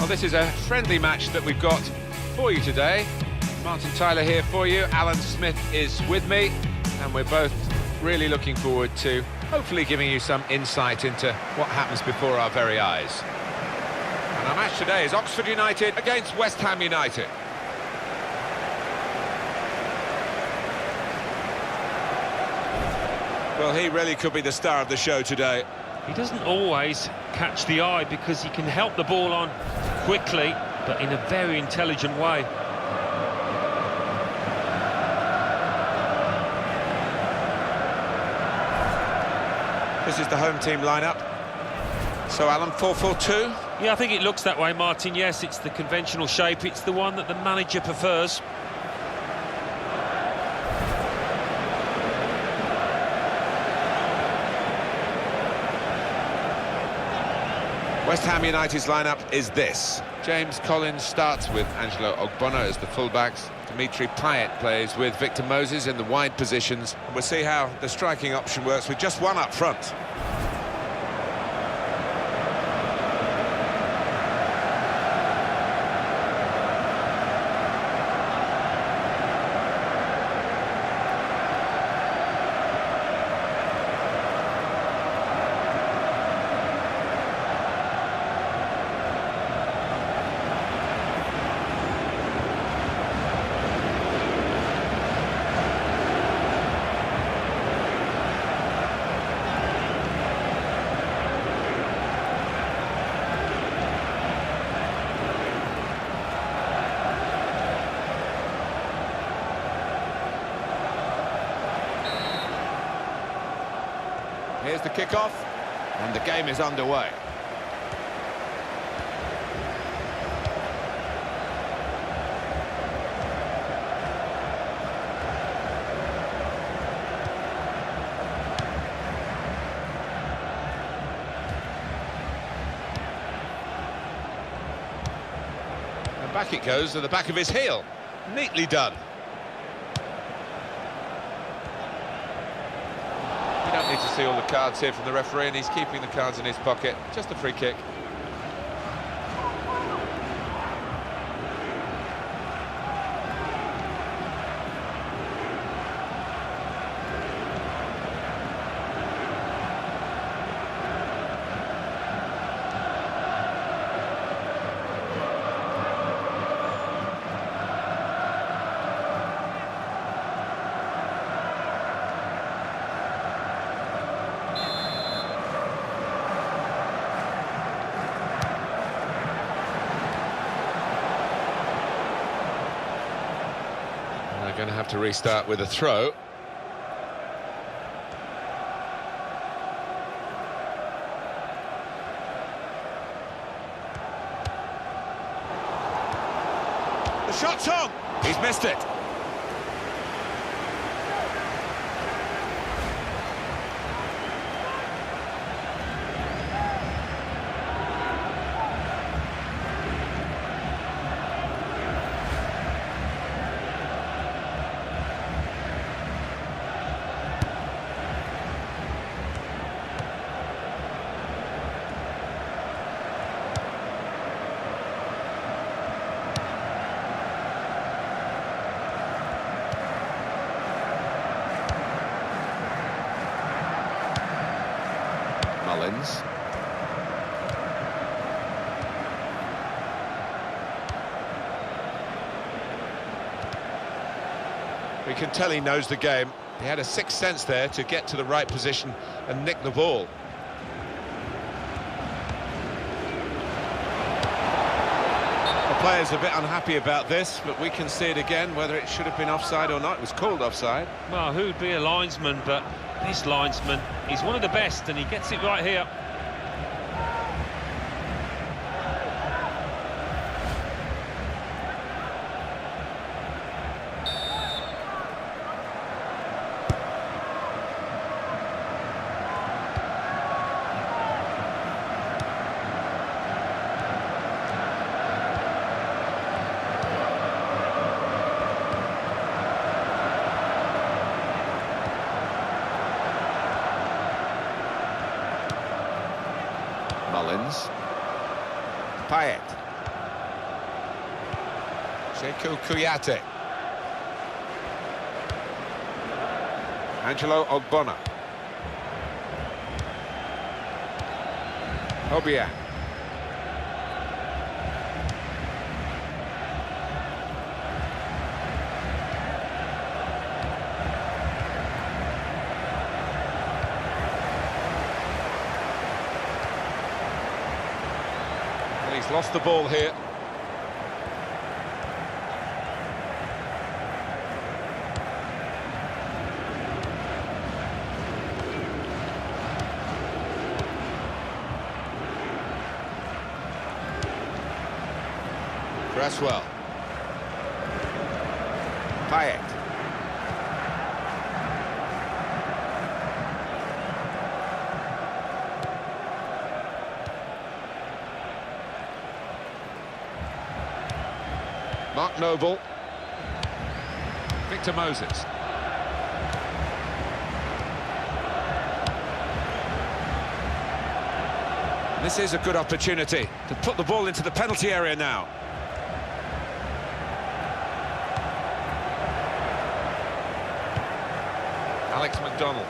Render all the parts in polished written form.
Well, this is a friendly match that we've got for you today. Martin Tyler here for you, Alan Smith is with me, and we're both really looking forward to hopefully giving you some insight into what happens before our very eyes. And our match today is Oxford United against West Ham United. Well, he really could be the star of the show today. He doesn't always catch the eye because he can help the ball on quickly, but in a very intelligent way. This is the home team lineup. So, Alan, 4-4-2? Yeah, I think it looks that way, Martin. Yes, it's the conventional shape. It's the one that the manager prefers. West Ham United's lineup is this. James Collins starts with Angelo Ogbonna as the fullbacks. Dimitri Payet plays with Victor Moses in the wide positions. And we'll see how the striking option works with just one up front. Here's the kickoff, and the game is underway. And back it goes to the back of his heel. Neatly done. You don't need to see all the cards here from the referee, and he's keeping the cards in his pocket. Just a free kick. They're going to have to restart with a throw. The shot's on! He's missed it. Mullins. We can tell he knows the game. He had a sixth sense there to get to the right position and nick the ball. The player's a bit unhappy about this, but we can see it again, whether it should have been offside or not. It was called offside. Well, who'd be a linesman, but this linesman, he's one of the best, and he gets it right here. Mullins. Payet. Sekou Kouyaté. Angelo Ogbonna. Obiang. He's lost the ball here. Cresswell. Payet. Mark Noble. Victor Moses. This is a good opportunity to put the ball into the penalty area now. Alex McDonald.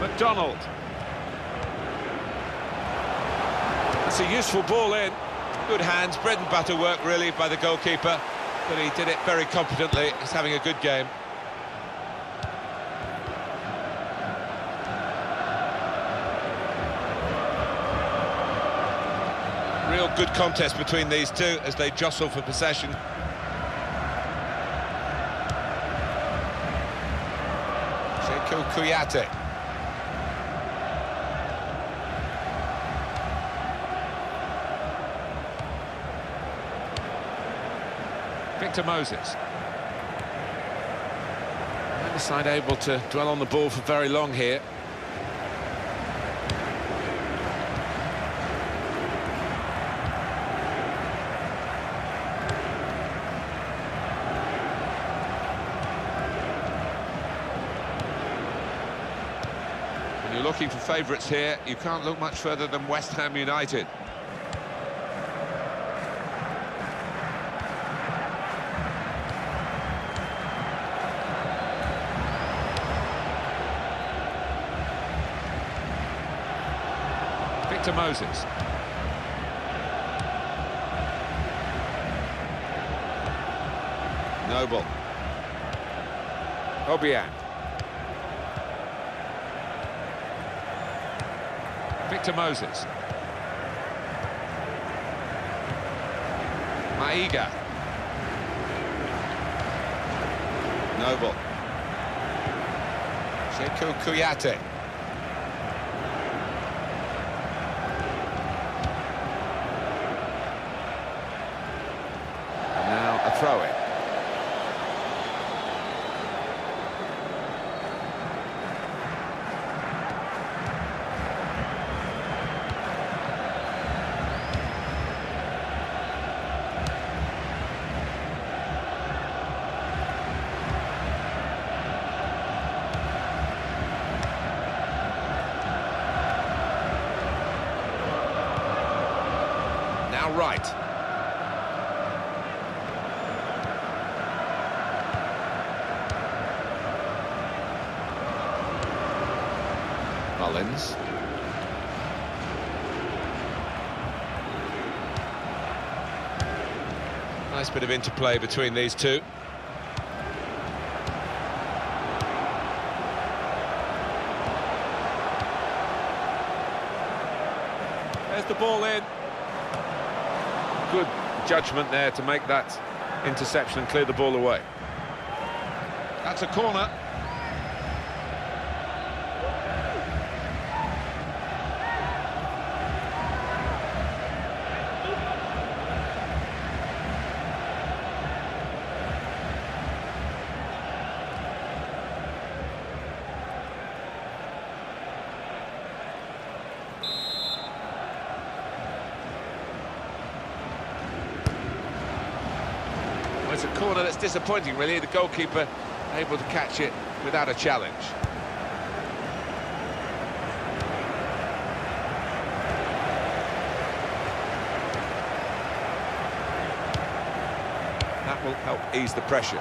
McDonald. That's a useful ball in. Good hands, bread and butter work really by the goalkeeper, but he did it very competently. He's having a good game. Real good contest between these two as they jostle for possession. Sekou Kouyaté. Victor Moses. Neither side able to dwell on the ball for very long here. When you're looking for favourites here, you can't look much further than West Ham United. Victor Moses. Noble. Obiang. Victor Moses. Maiga. Noble. Sekou Kouyaté. Throw it. Now right. Mullins. Nice bit of interplay between these two. There's the ball in. Good judgment there to make that interception and clear the ball away. That's a corner. It's a corner that's disappointing, really. The goalkeeper able to catch it without a challenge. That will help ease the pressure.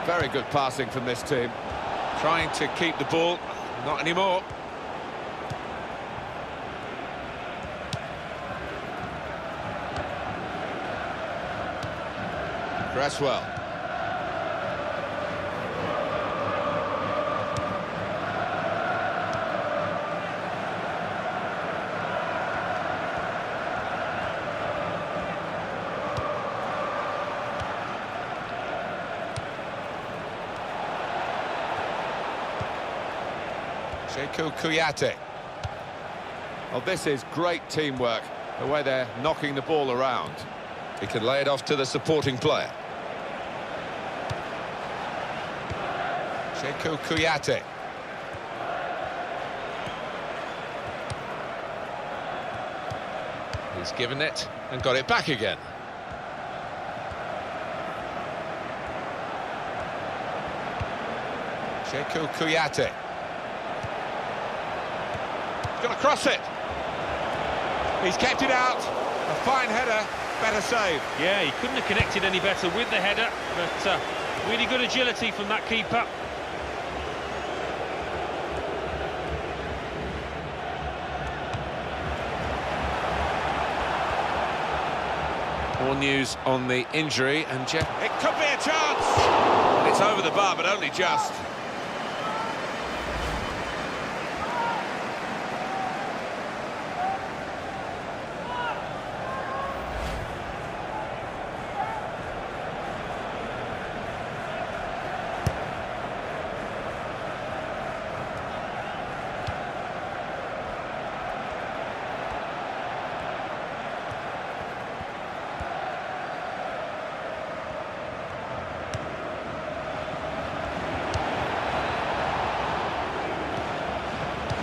Very good passing from this team. Trying to keep the ball, not anymore. Cresswell. Kuyate. Well, this is great teamwork, the way they're knocking the ball around. He can lay it off to the supporting player. Kuyate. He's given it and got it back again. Kuyate. Got to cross it. He's kept it out. A fine header, better save. Yeah, he couldn't have connected any better with the header, but really good agility from that keeper. More news on the injury, and it could be a chance. It's over the bar, but only just.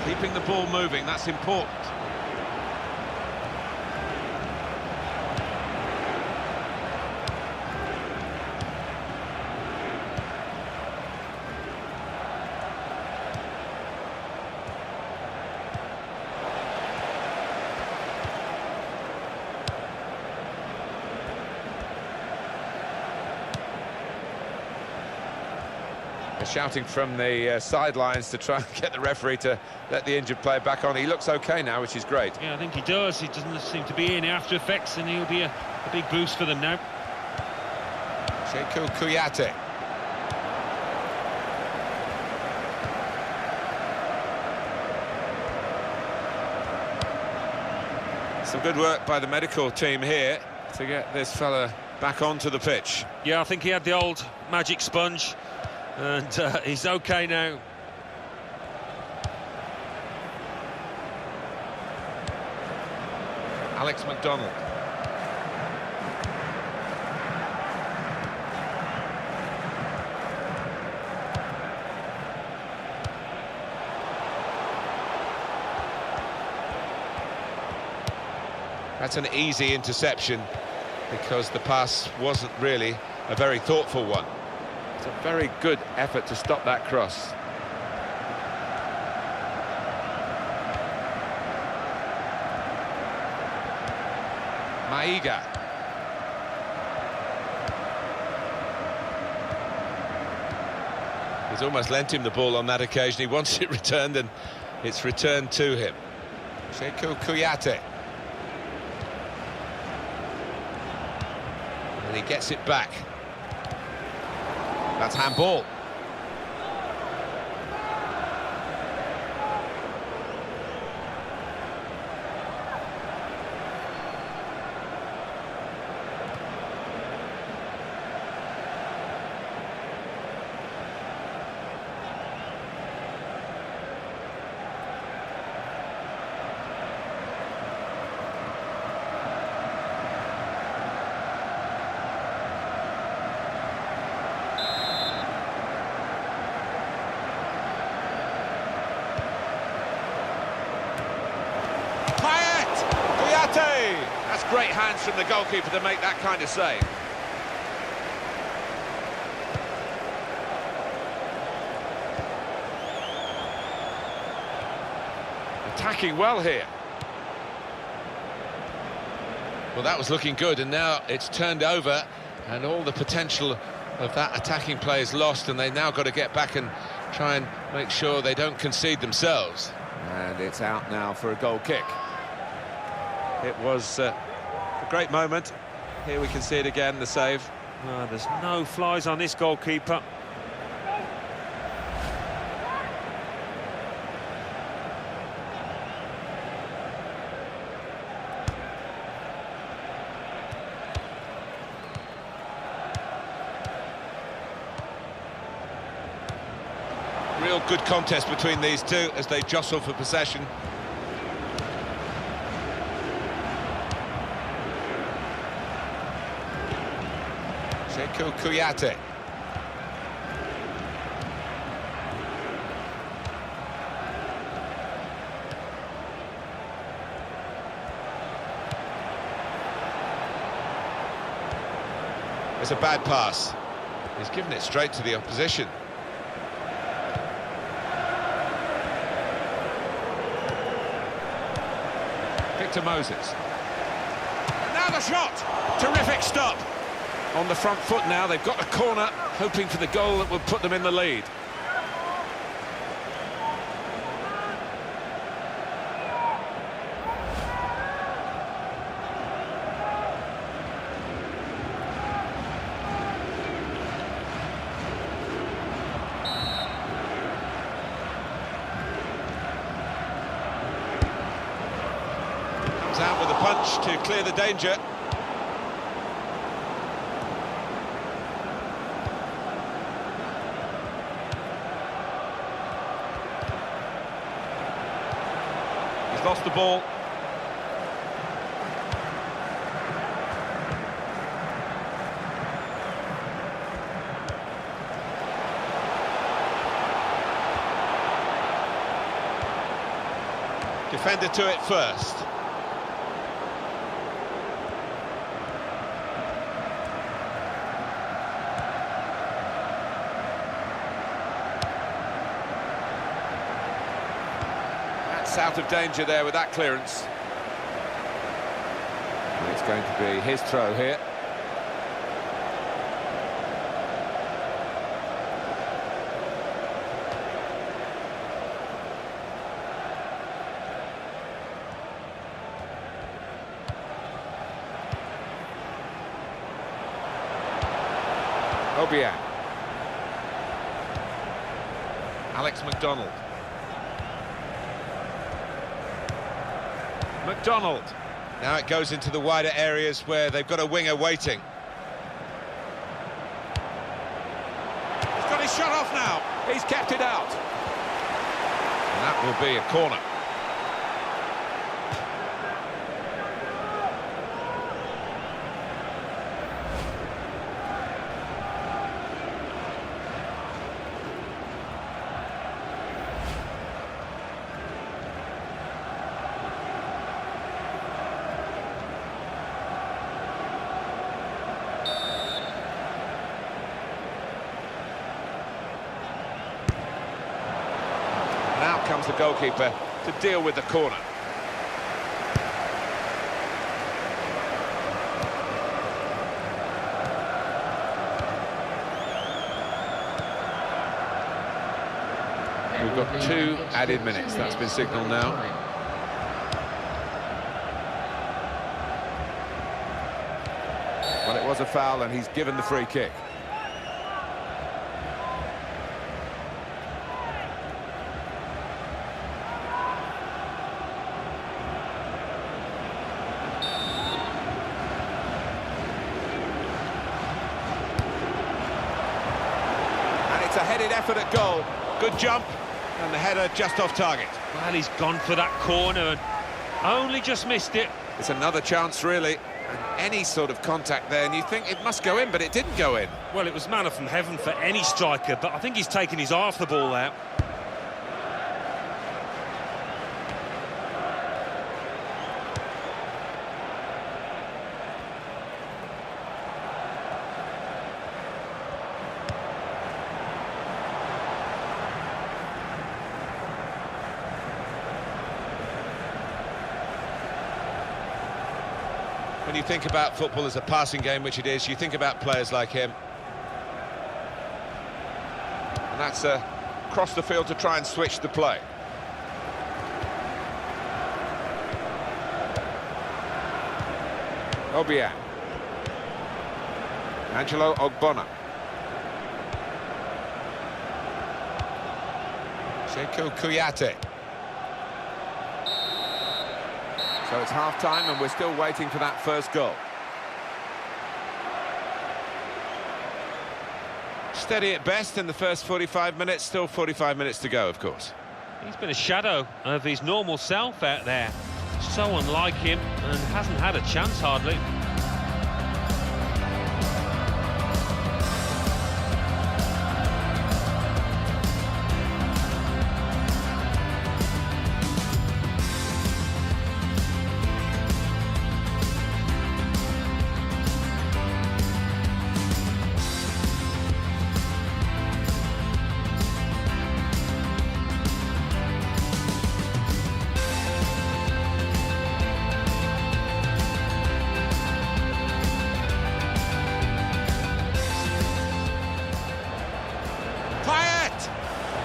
Keeping the ball moving, that's important. They're shouting from the sidelines to try and get the referee to let the injured player back on. He looks okay now, which is great. Yeah, I think he does. He doesn't seem to be any after effects, and he'll be a big boost for them now. Kuyate. Some good work by the medical team here to get this fella back onto the pitch. Yeah, I think he had the old magic sponge, and he's okay now. Alex McDonald. That's an easy interception because the pass wasn't really a very thoughtful one. It's a very good effort to stop that cross. Maiga. He's almost lent him the ball on that occasion. He wants it returned, and it's returned to him. Kuyate. And he gets it back. That's handball. great hands from the goalkeeper to make that kind of save. Attacking well here. Well, that was looking good, and now it's turned over, and all the potential of that attacking play is lost, and they've now got to get back and try and make sure they don't concede themselves. And it's out now for a goal kick. It was a great moment. Here we can see it again, the save. There's no flies on this goalkeeper. Real good contest between these two as they jostle for possession. Sekou Kouyaté. It's a bad pass. He's given it straight to the opposition. To Moses. And now the shot! Terrific stop! On the front foot now, they've got a corner, hoping for the goal that will put them in the lead. Out with a punch to clear the danger. He's lost the ball. Defender to it first. Out of danger there with that clearance. And it's going to be his throw here. Albion. Alex McDonald. McDonald. Now it goes into the wider areas where they've got a winger waiting. He's got his shot off now. He's kept it out. And that will be a corner. Now comes the goalkeeper to deal with the corner. We've got 2 added minutes. That's been signalled now. Well, it was a foul and he's given the free kick. A headed effort at goal. Good jump, and the header just off target. Well, he's gone for that corner and only just missed it. It's another chance, really. And any sort of contact there, and you think it must go in, but it didn't go in. Well, it was manna from heaven for any striker, but I think he's taken his eye off the ball there. you think about football as a passing game, which it is, you think about players like him. And that's across the field to try and switch the play. Obiang. Angelo Ogbonna. Sekou Kouyaté. So it's half-time and we're still waiting for that first goal. Steady at best in the first 45 minutes, still 45 minutes to go, of course. He's been a shadow of his normal self out there. So unlike him, and hasn't had a chance hardly.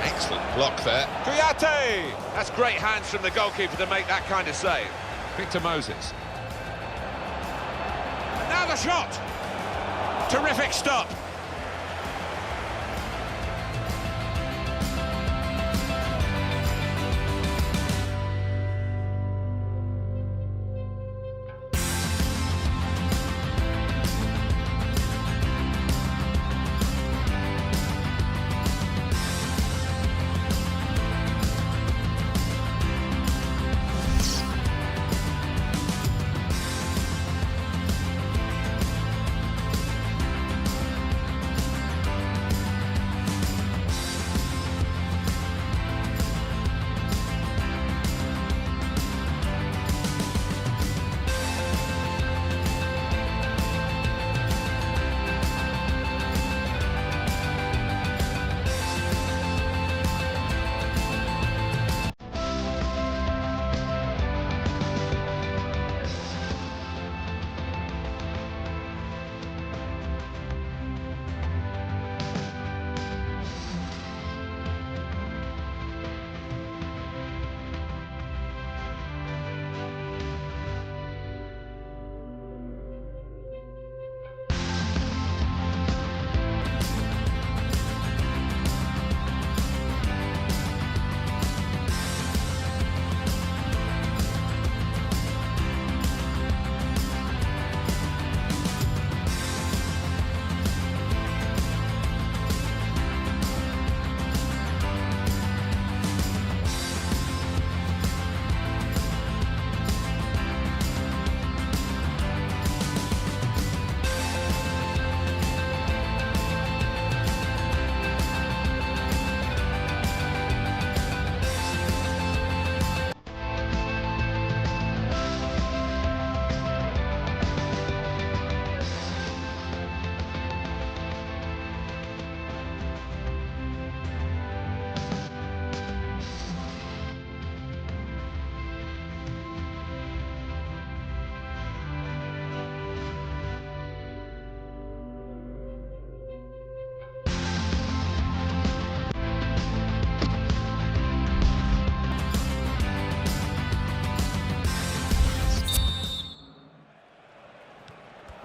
Excellent block there. Kouyaté! That's great hands from the goalkeeper to make that kind of save. Victor Moses. And now the shot! Terrific stop.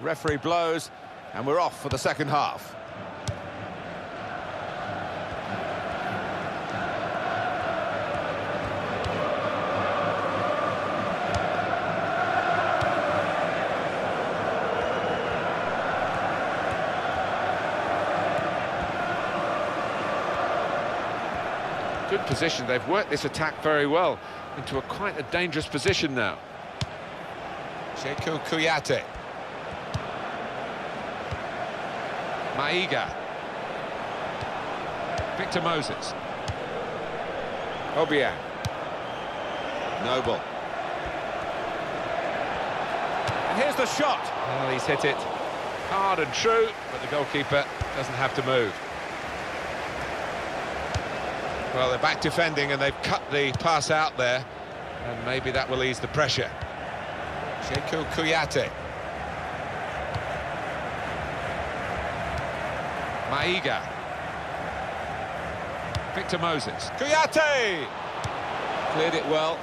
Referee blows, and we're off for the second half. Good position. They've worked this attack very well into quite a dangerous position now. Sekou Kouyaté. Maiga. Victor Moses. Obiang. Noble. And here's the shot. Well, he's hit it hard and true, but the goalkeeper doesn't have to move. Well, they're back defending and they've cut the pass out there, and maybe that will ease the pressure. Sekou Kouyaté. Maiga. Victor Moses. Kouyaté! Cleared it well.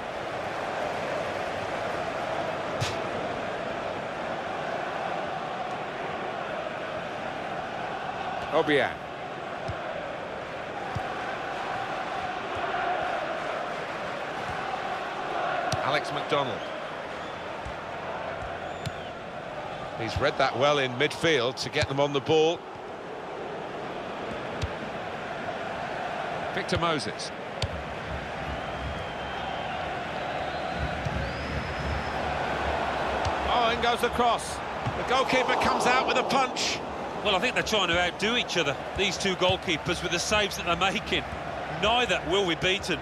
Obiang. Alex McDonald. He's read that well in midfield to get them on the ball. Victor Moses. Oh, in goes the cross. The goalkeeper comes out with a punch. Well, I think they're trying to outdo each other, these two goalkeepers, with the saves that they're making. Neither will be beaten.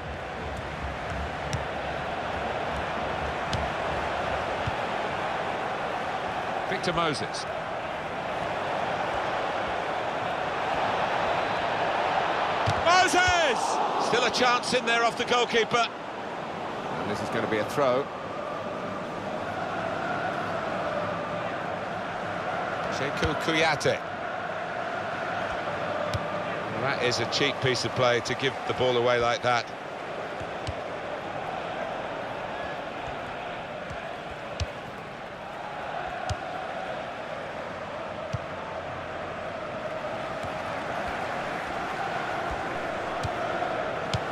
Victor Moses. Moses! Still a chance in there off the goalkeeper. And this is going to be a throw. Sekou Kouyaté. That is a cheap piece of play to give the ball away like that.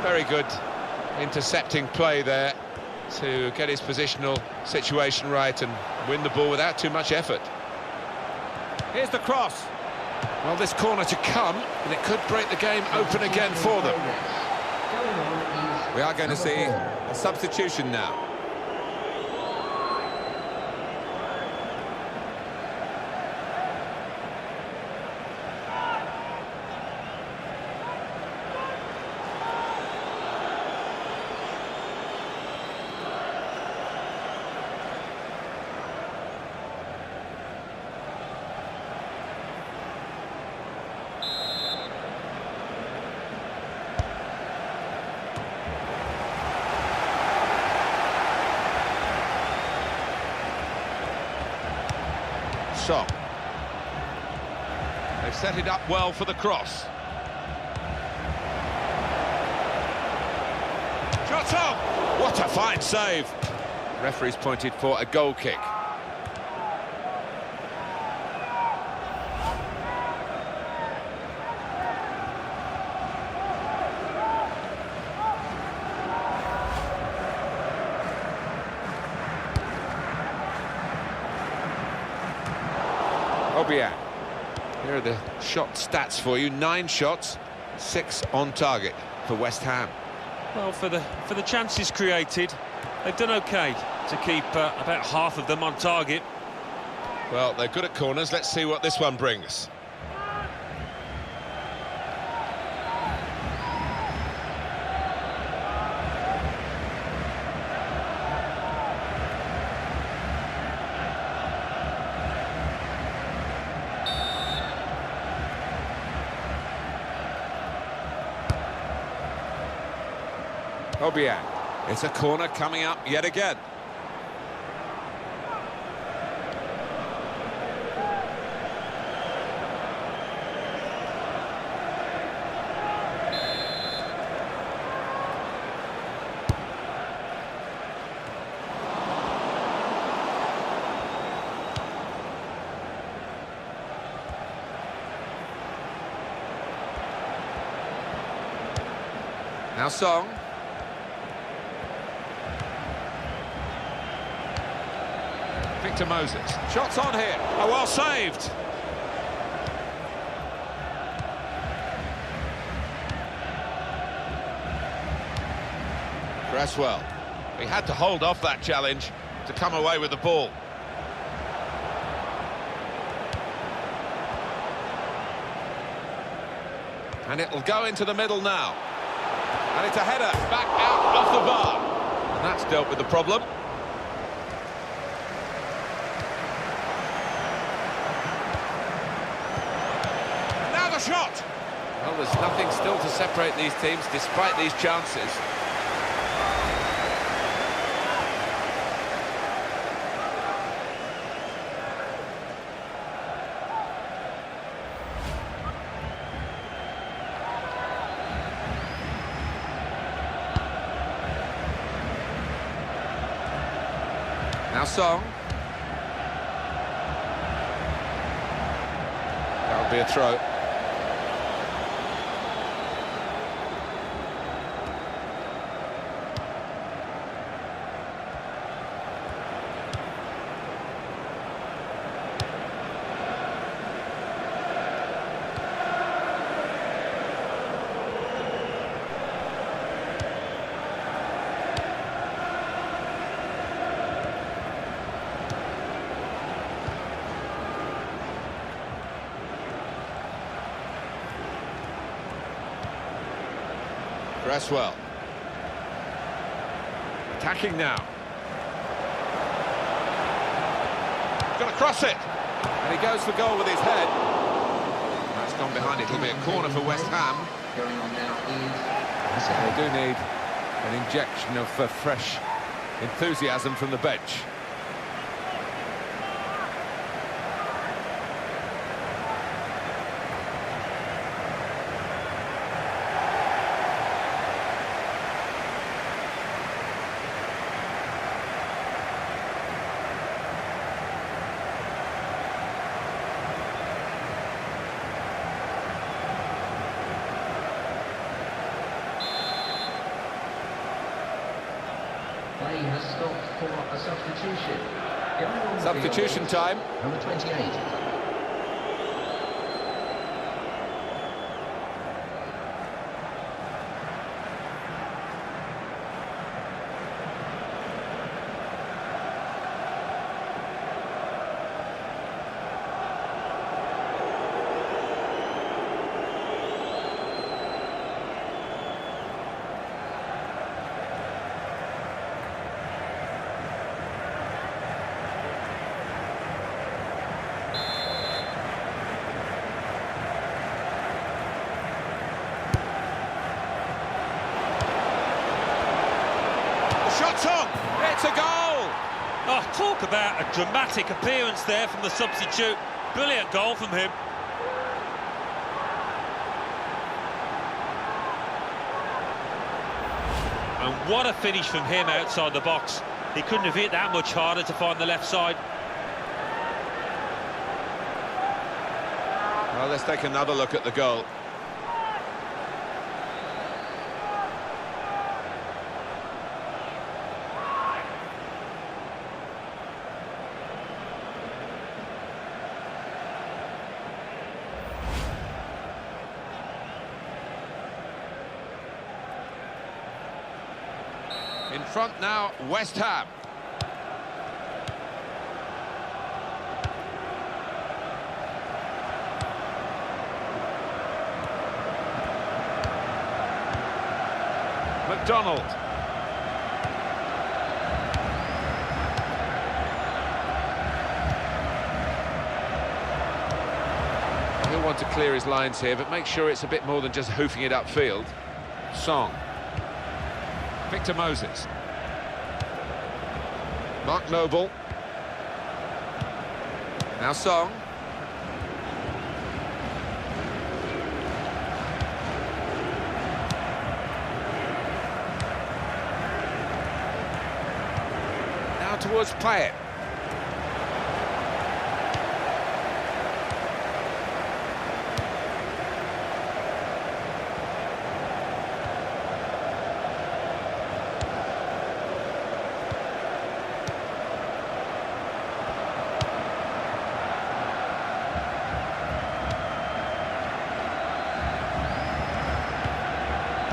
Very good intercepting play there to get his positional situation right and win the ball without too much effort. Here's the cross. Well, this corner to come, and it could break the game open again for them. We are going to see a substitution now. Song. They've set it up well for the cross. Shots on! What a fine save! Referee's pointed for a goal kick. Obiang. Here are the shot stats for you. 9 shots, 6 on target for West Ham. Well, for the chances created, they've done OK to keep about half of them on target. Well, they're good at corners. Let's see what this one brings. Obiang. It's a corner coming up yet again. Now Song. Victor Moses. Shots on here. Oh, well saved. Cresswell. He had to hold off that challenge to come away with the ball. And it'll go into the middle now. And it's a header back out off the bar. And that's dealt with the problem. Shot! Well, there's nothing still to separate these teams despite these chances. Now Song. That'll be a throw. Cresswell. Attacking now. Going to cross it. And he goes for goal with his head. That's gone behind it. It'll be a corner for West Ham. They do need an injection of fresh enthusiasm from the bench. Play has stopped for a substitution. Substitution time. Number 28. Shot's on! It's a goal! Oh, talk about a dramatic appearance there from the substitute. Brilliant goal from him. And what a finish from him outside the box. He couldn't have hit that much harder to find the left side. Well, let's take another look at the goal. In front now, West Ham. McDonald. He'll want to clear his lines here, but make sure it's a bit more than just hoofing it upfield. Song. Victor Moses. Mark Noble. Now Song. Now towards Payet.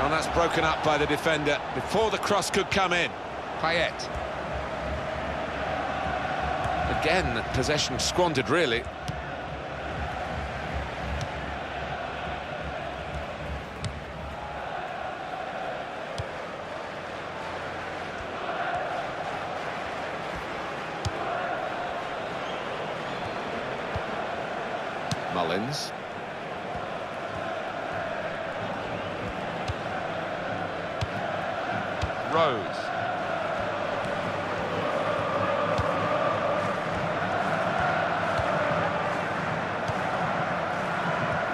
And that's broken up by the defender before the cross could come in. Payet. Again, possession squandered, really. Mullins. Rose.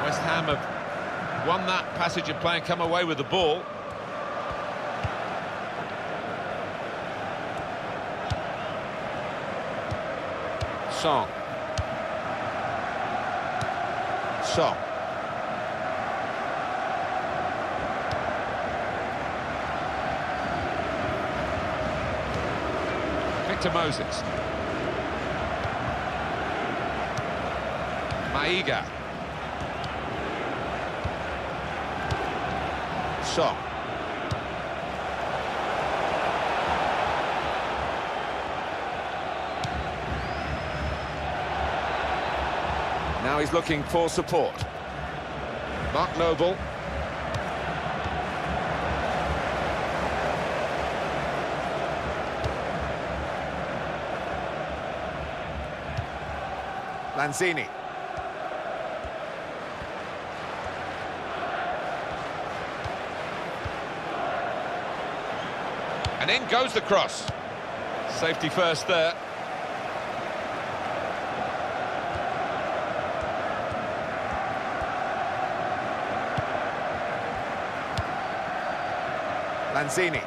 West Ham have won that passage of play and come away with the ball. Song. Song. Victor Moses. Maiga. Song. Now he's looking for support. Mark Noble. Lanzini. And in goes the cross. Safety first there. Lanzini.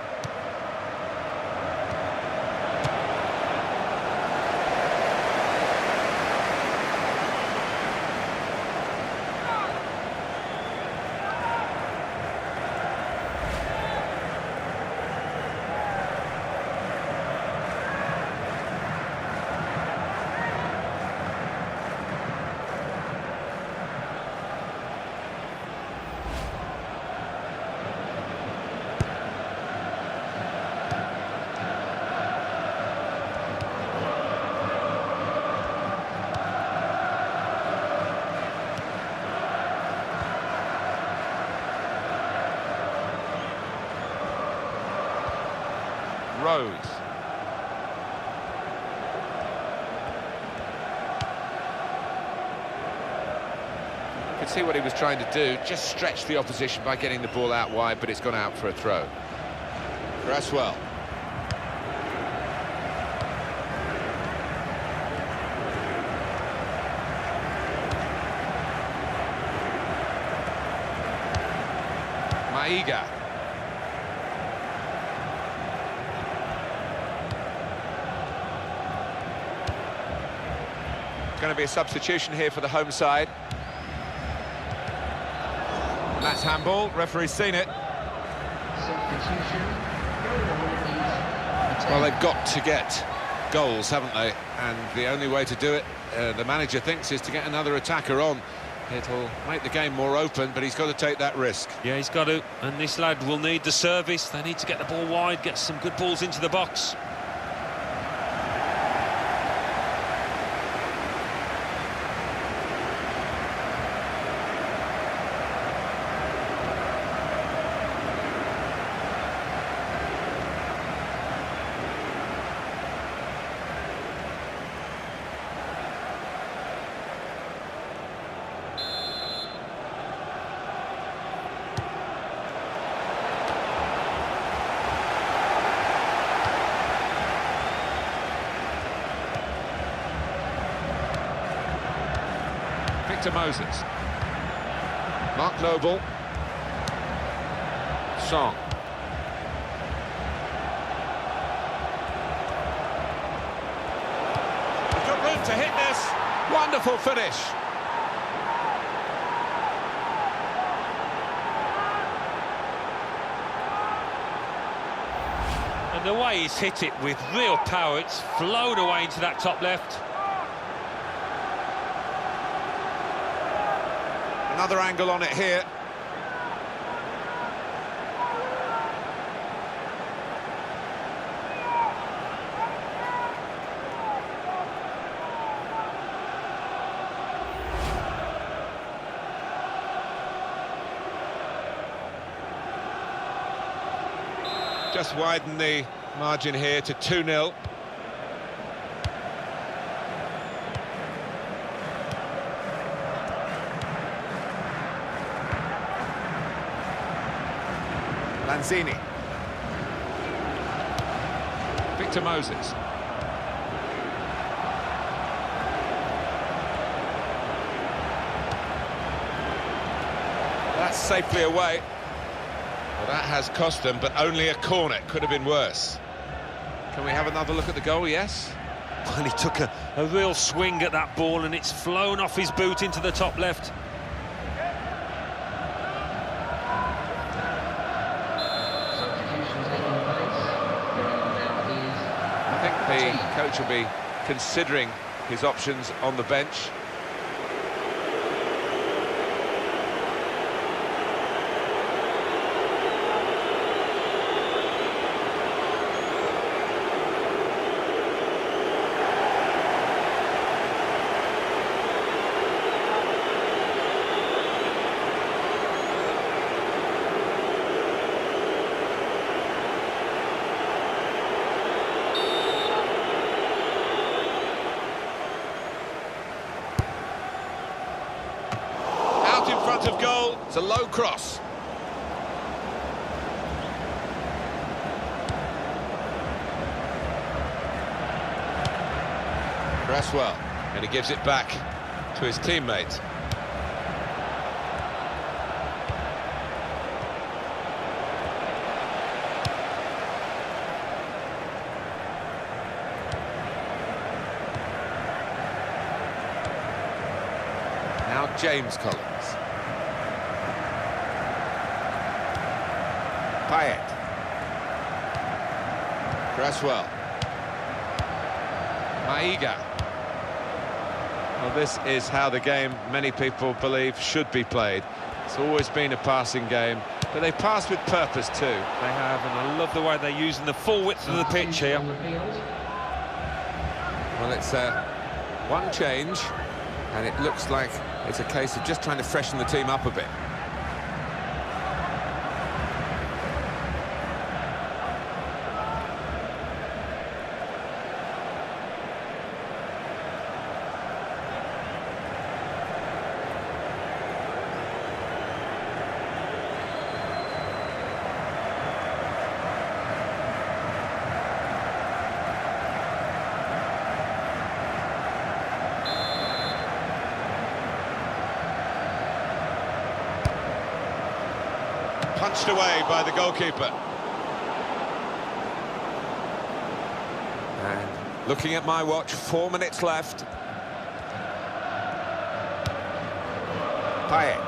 Rose. You can see what he was trying to do, just stretch the opposition by getting the ball out wide, but it's gone out for a throw. Cresswell. Maiga. Going to be a substitution here for the home side. And that's handball. Referee's seen it. Substitution. Well, they've got to get goals, haven't they? And the only way to do it, the manager thinks, is to get another attacker on. It'll make the game more open, but he's got to take that risk. Yeah, he's got to. And this lad will need the service. They need to get the ball wide, get some good balls into the box. Victor Moses. Mark Noble. Song. He's got room to hit this. Wonderful finish. And the way he's hit it with real power, it's flown away into that top left. Another angle on it here. Just widen the margin here to 2-0. Lanzini. Victor Moses. That's safely away. Well, that has cost them, but only a corner. Could have been worse. Can we have another look at the goal? Yes. Well, he took a A real swing at that ball, and it's flown off his boot into the top left. Substitutions taking place. Going on now is... I think the coach will be considering his options on the bench. In front of goal, it's a low cross. Cresswell, and he gives it back to his teammate. Now James Collins. Payet. Cresswell. Maiga. Well, this is how the game, many people believe, should be played. It's always been a passing game, but they pass with purpose too. They have, and I love the way they're using the full width of the pitch here. Well, it's one change, and it looks like it's a case of just trying to freshen the team up a bit. Punched away by the goalkeeper. And looking at my watch, 4 minutes left. Payet.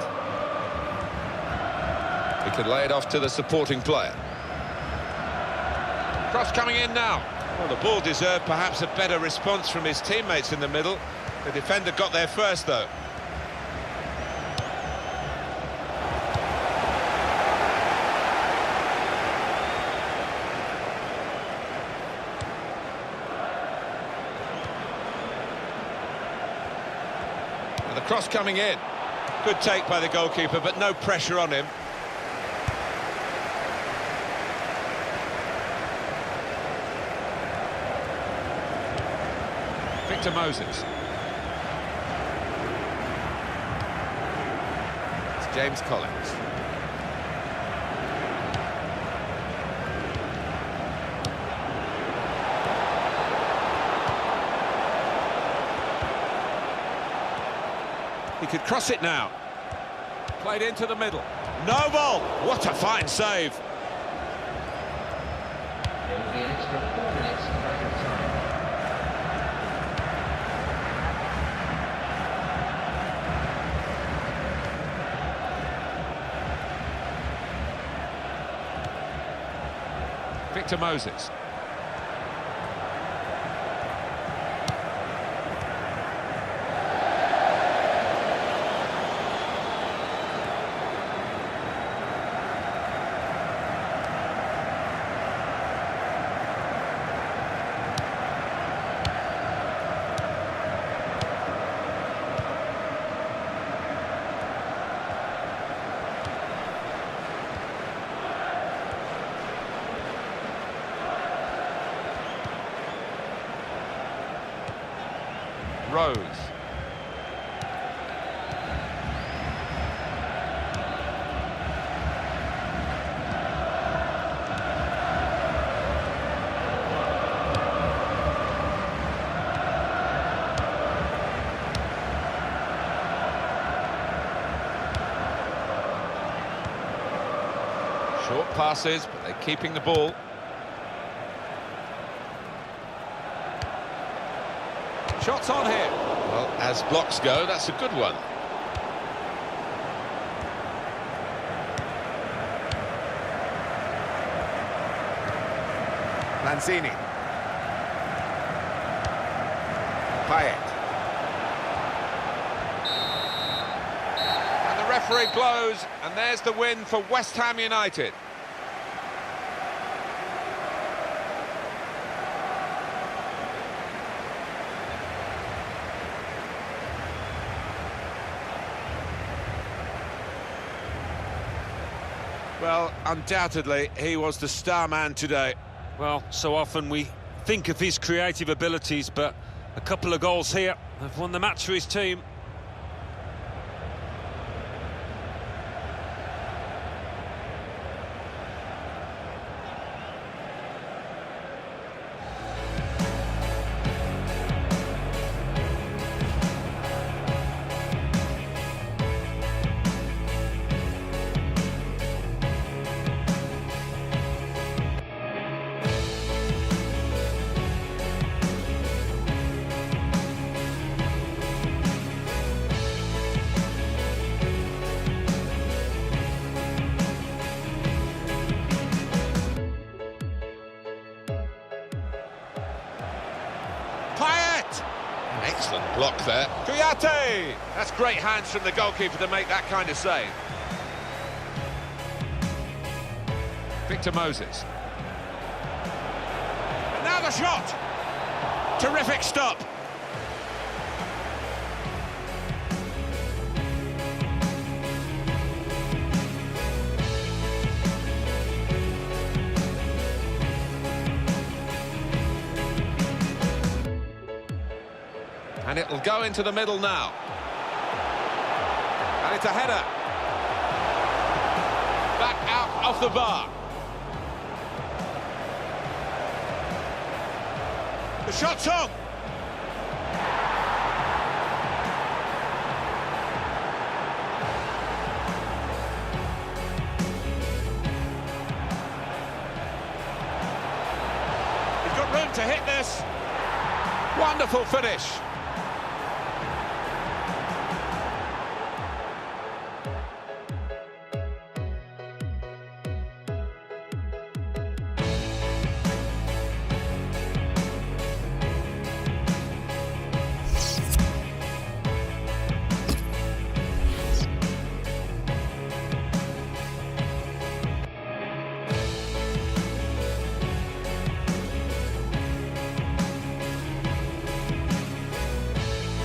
He could lay it off to the supporting player. Cross coming in now. Well, the ball deserved perhaps a better response from his teammates in the middle. The defender got there first, though. The cross coming in. Good take by the goalkeeper, but no pressure on him. Victor Moses. It's James Collins. He could cross it now. Played into the middle. Noble! What a fine save. There will be an extra 4 minutes of added time. Victor Moses. Rose. Short passes, but they're keeping the ball. Shots on here. Well, as blocks go, that's a good one. Lanzini. Payet. And the referee blows, and there's the win for West Ham United. Well, undoubtedly, he was the star man today. Well, so often we think of his creative abilities, but a couple of goals here have won the match for his team. Payet! Excellent block there. Kouyaté! That's great hands from the goalkeeper to make that kind of save. Victor Moses. And now the shot! Terrific stop. And it'll go into the middle now. And it's a header. Back out off the bar. The shot's on. He's got room to hit this. Wonderful finish.